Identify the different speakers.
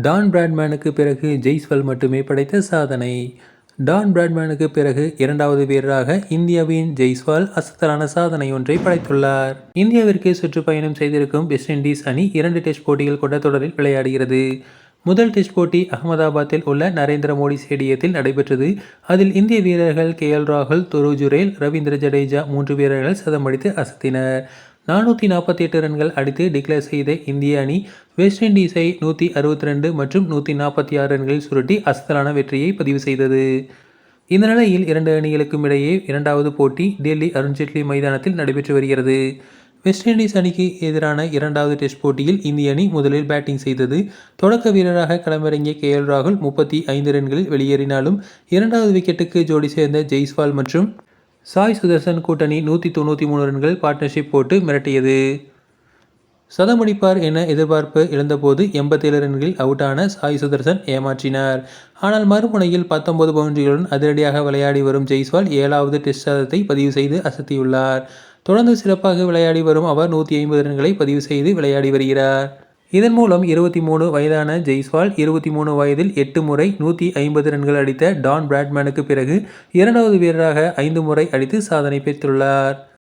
Speaker 1: Don பிராட்மேனுக்கு பிறகு ஜெய்ஸ்வால் மட்டுமே படைத்த சாதனை. டான் பிராட்மேனுக்கு பிறகு இரண்டாவது வீரராக இந்தியாவின் ஜெய்ஸ்வால் அசத்தலான சாதனை ஒன்றை படைத்துள்ளார். இந்தியாவிற்கு சுற்றுப்பயணம் செய்திருக்கும் வெஸ்ட் இண்டீஸ் அணி 2 டெஸ்ட் போட்டிகள் கொண்ட தொடரில் விளையாடுகிறது. முதல் டெஸ்ட் போட்டி அகமதாபாத்தில் உள்ள நரேந்திர மோடி ஸ்டேடியத்தில் நடைபெற்றது. அதில் இந்திய வீரர்கள் ராகுல், துருவ் ஜுரேல், ரவீந்திர ஜடேஜா 3 வீரர்கள் சதமடித்து அசத்தினர். 448 ரன்கள் அடித்து டிக்ளேர் செய்த இந்திய அணி வெஸ்ட் இண்டீஸை 162 மற்றும் 146 ரன்களில் சுருட்டி அசத்தலான வெற்றியை பதிவு செய்தது. இந்த நிலையில் இரண்டு அணிகளுக்கும் இடையே இரண்டாவது போட்டி டெல்லி அருண்ஜேட்லி மைதானத்தில் நடைபெற்று வருகிறது. வெஸ்ட் இண்டீஸ் அணிக்கு எதிரான இரண்டாவது டெஸ்ட் போட்டியில் இந்திய அணி முதலில் பேட்டிங் செய்தது. தொடக்க வீரராக களமிறங்கிய ராகுல் 35 ரன்களில் வெளியேறினாலும் இரண்டாவது விக்கெட்டுக்கு ஜோடி சேர்ந்த ஜெய்ஸ்வால் மற்றும் சாய் சுதர்சன் கூட்டணி 193 ரன்கள் பார்ட்னர்ஷிப் போட்டு மிரட்டியது. சதமடிப்பார் என எதிர்பார்ப்பு இழந்தபோது 87 ரன்களில் அவுட் ஆன சாய் சுதர்சன் ஏமாற்றினார். ஆனால் மறுமுனையில் 19 பவுண்டரிகளுடன் அதிரடியாக விளையாடி வரும் ஜெய்ஸ்வால் 7வது டெஸ்ட் சதத்தை பதிவு செய்து அசத்தியுள்ளார். தொடர்ந்து சிறப்பாக விளையாடி வரும் அவர் 150 ரன்களை பதிவு செய்து விளையாடி வருகிறார். இதன் மூலம் 23 வயதான ஜெய்ஸ்வால் 23 வயதில் 8 முறை 150 ரன்கள் அடித்த டான் பிராட்மேனுக்கு பிறகு இரண்டாவது வீரராக 5 முறை அடித்து சாதனை பெற்றுள்ளார்.